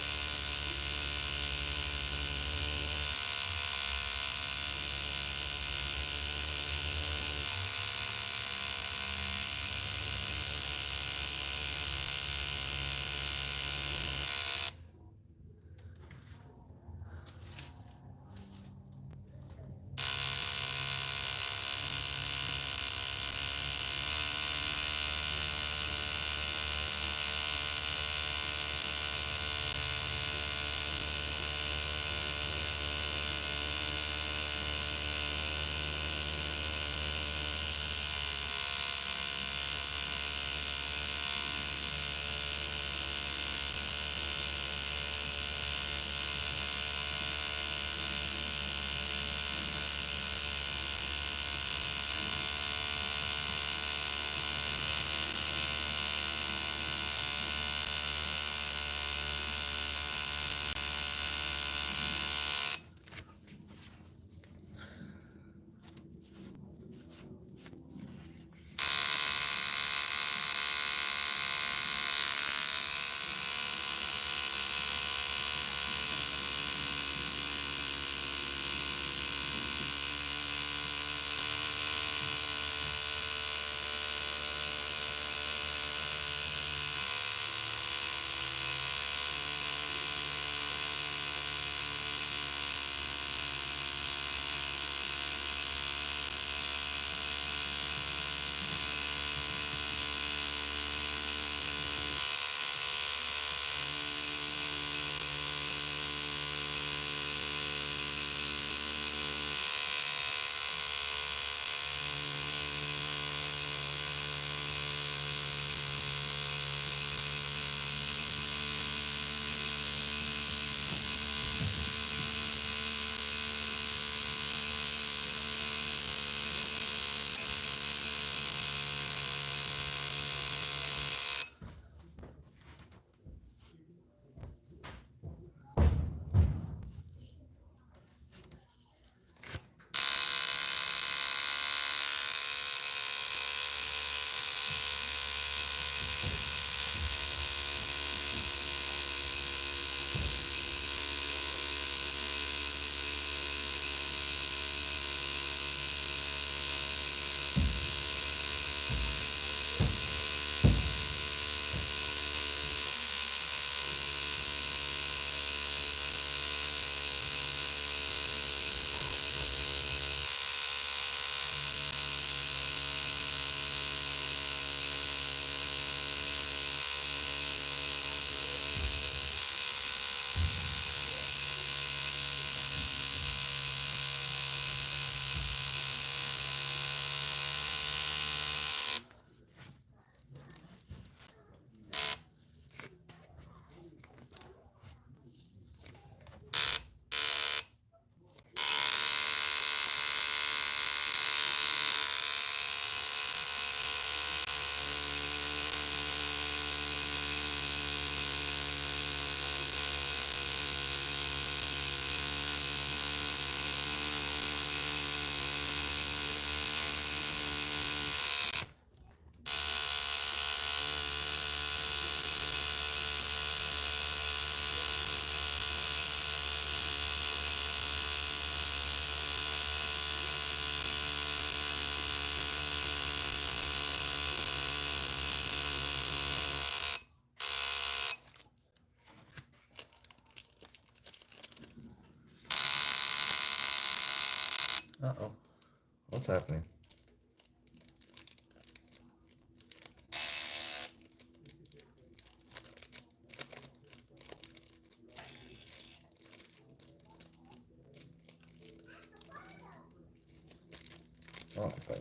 What's happening? Oh, okay.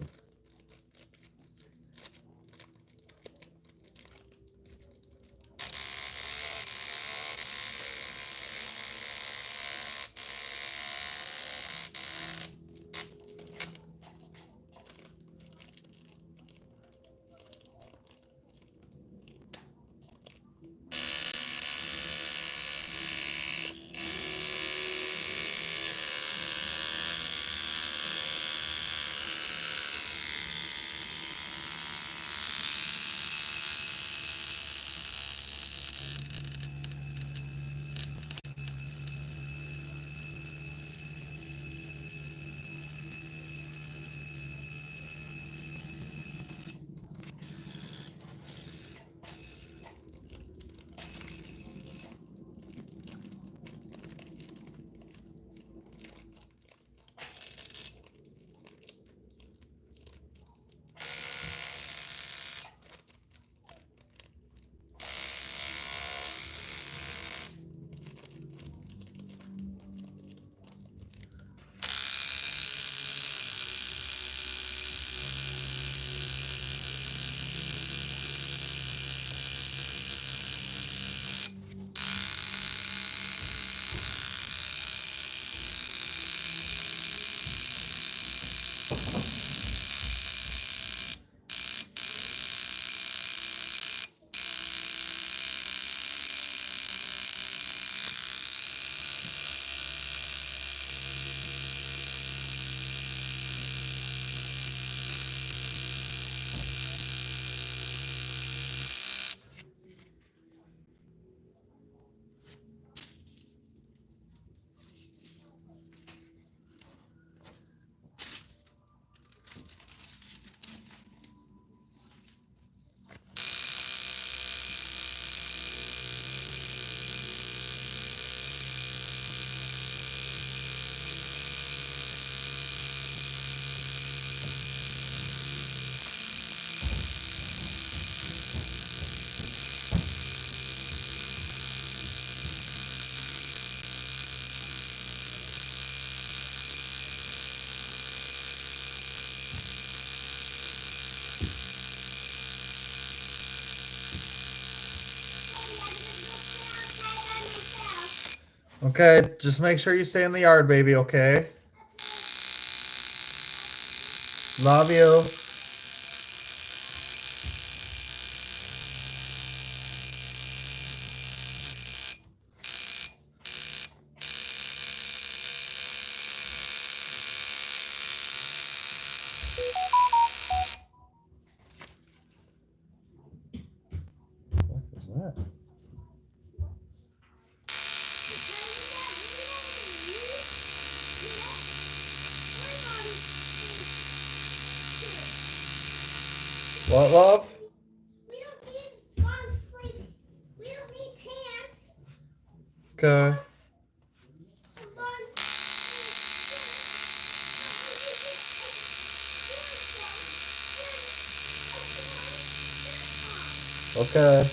Okay, just make sure you stay in the yard, baby, okay? Love you. What was that? What, love? We don't need long sleeves. We don't need pants. Okay. Okay.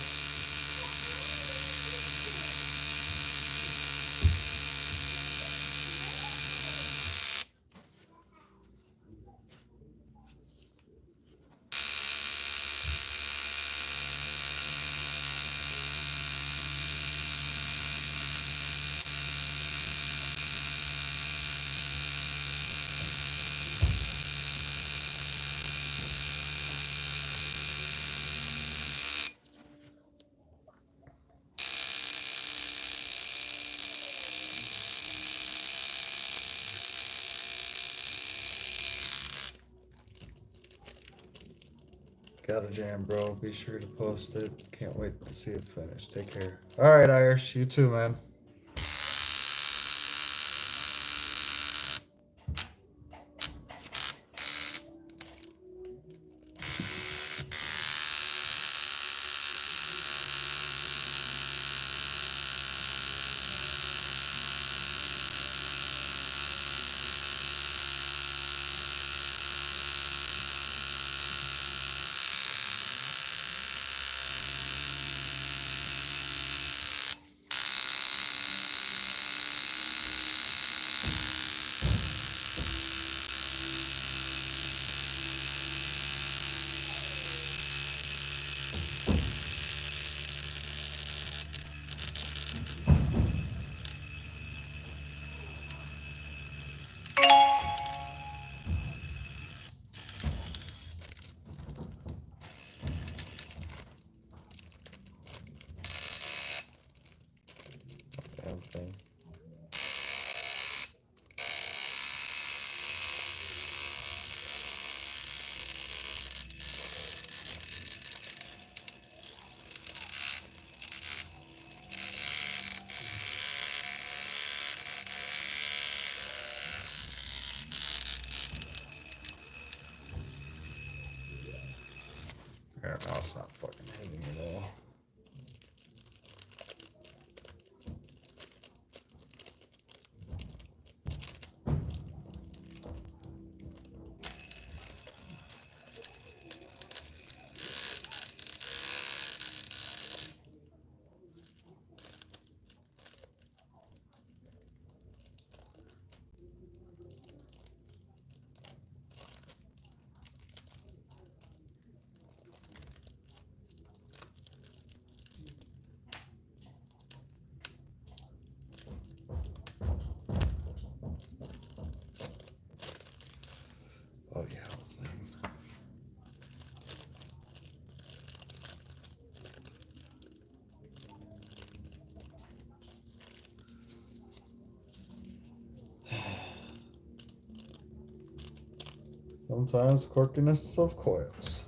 Got a jam, bro. Be sure to post it. Can't wait to see it finished. Take care. All right, Irish. You too, man. There, now it's not fucking hitting at all. Oh yeah, thing. Sometimes quirkiness of coils.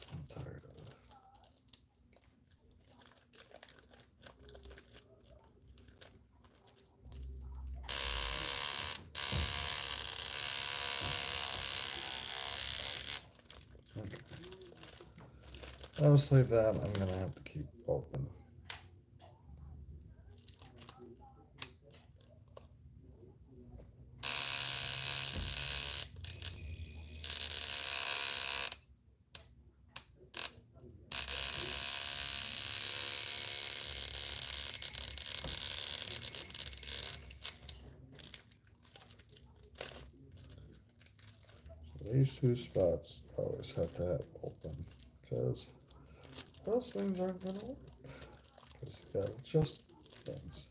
I'm tired of it. Okay. Obviously that I'm gonna have to keep open. These two spots always have to have open because those things aren't gonna work. Because you gotta adjust things.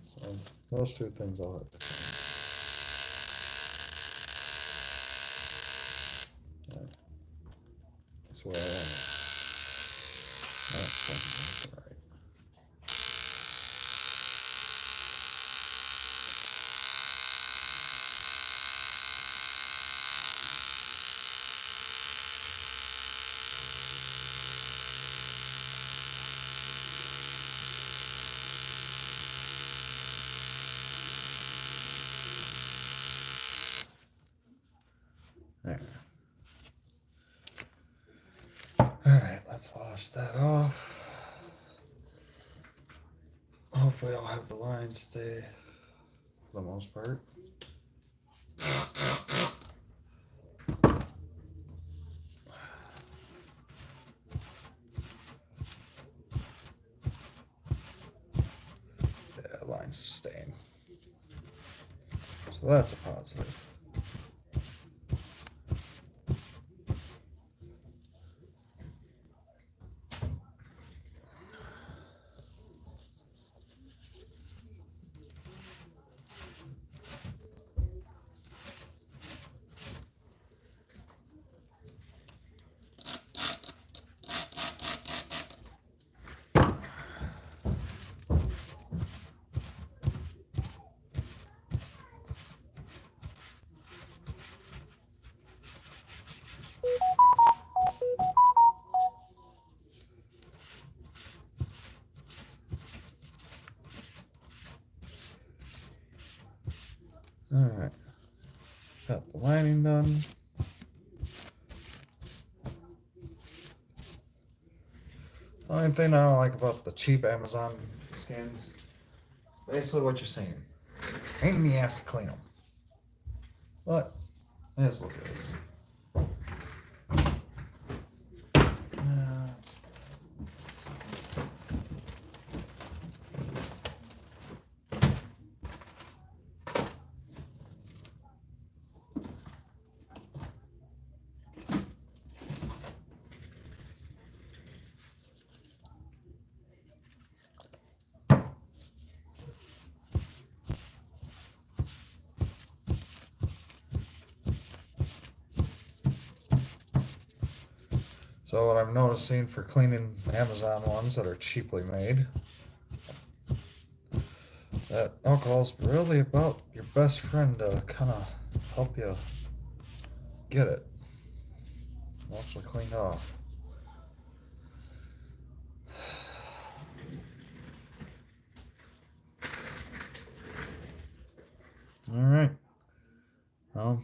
So those two things I'll have to. Yeah. That's where I want it. That's fucking right. There. Alright, let's wash that off. Hopefully I'll have the lines stay for the most part. So that's a positive. Alright. Got the lining done. The only thing I don't like about the cheap Amazon skins, basically what you're saying. Ain't in the ass to clean them. But, it is what it is. So what I'm noticing for cleaning Amazon ones that are cheaply made, that alcohol's really about your best friend to kind of help you get it mostly cleaned off. All right. Well,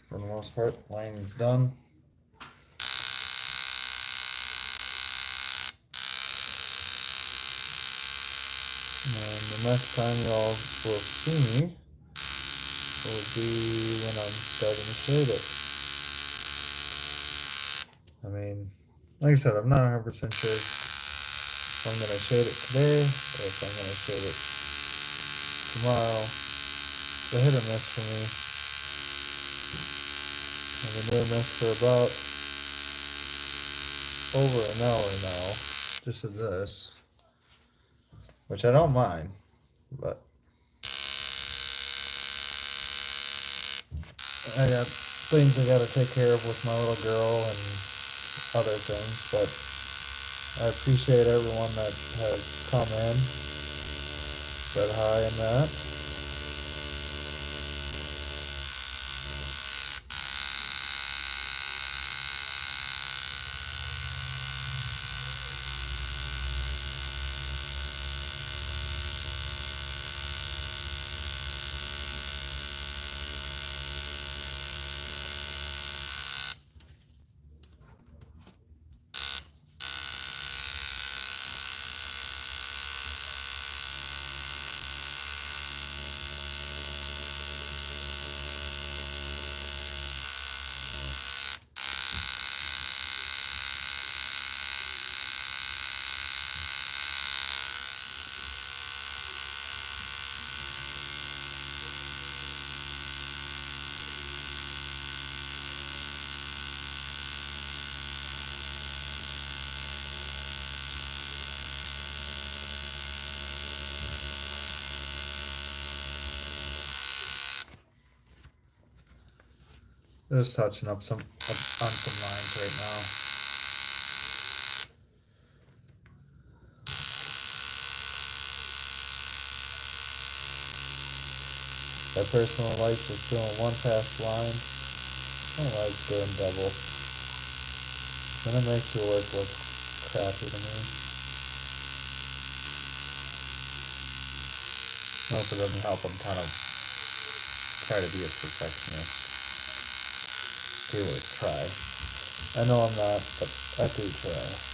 for the most part, lining's done. And the next time y'all will see me will be when I'm starting to shade it. I mean, like I said, I'm not 100% sure if I'm going to shade it today or if I'm going to shade it tomorrow. It's a hit or miss for me. I've been doing this for about over an hour now, just of this, which I don't mind, but I got things I gotta take care of with my little girl and other things, but I appreciate everyone that has come in, said hi and that. Just touching up on some lines right now. I personally like just doing one pass line. I don't like doing double. Then it makes your work look crappy to me. Well, if it doesn't help, I'm kind of try to be a perfectionist. Do always try. I know I'm not, but I do try.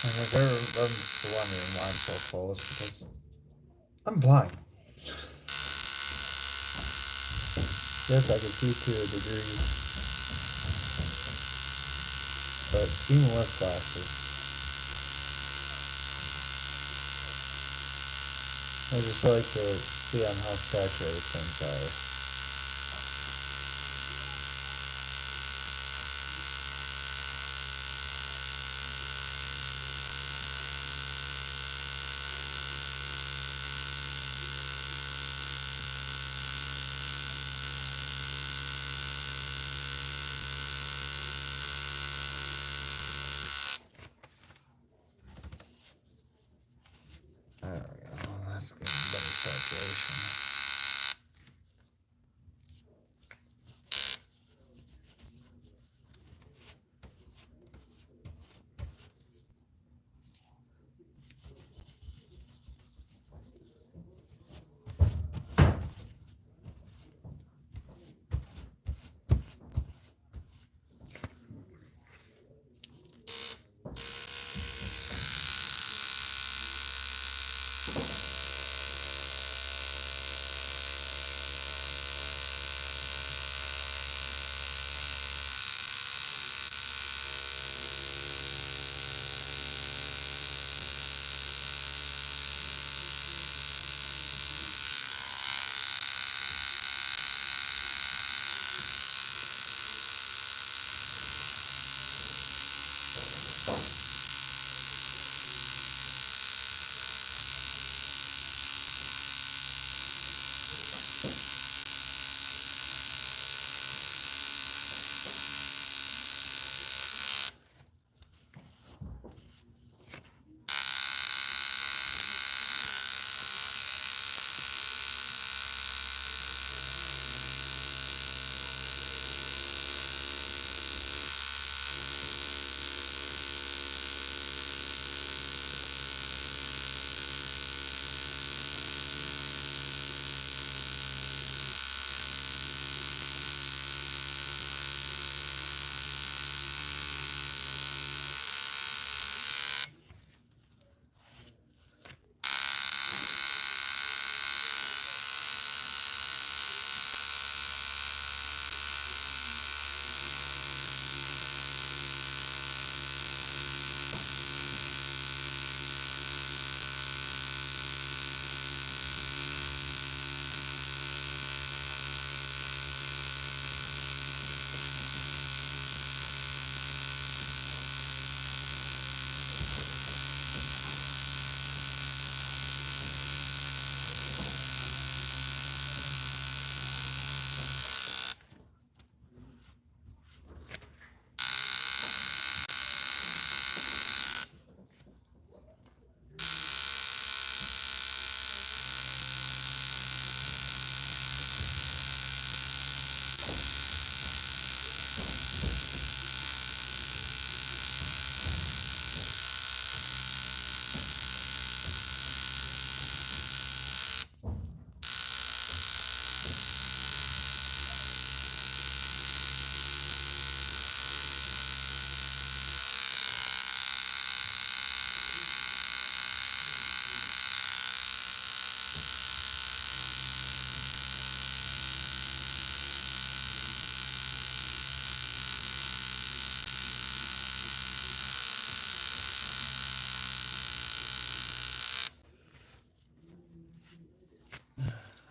And if everyone's wondering why I'm so full, it's because I'm blind. Yes, I can see to a degree, but even with glasses, I just like to see on how saturated things are. There we go. That's getting better saturation.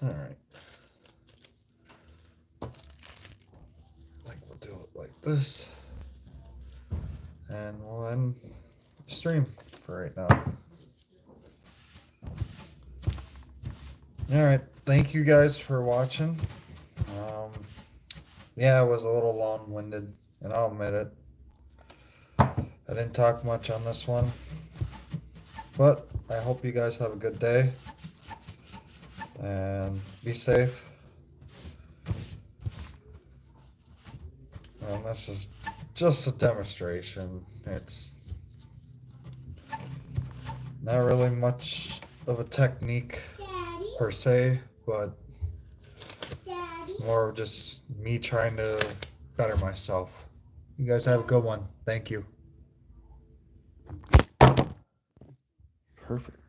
All right. Like we'll do it like this, and we'll end the stream for right now. All right. Thank you guys for watching. Yeah, it was a little long-winded, and I'll admit it. I didn't talk much on this one, but I hope you guys have a good day and be safe. And this is just a demonstration. It's not really much of a technique Daddy, per se, but Daddy. more of just me trying to better myself. You guys have a good one. Thank you. Perfect.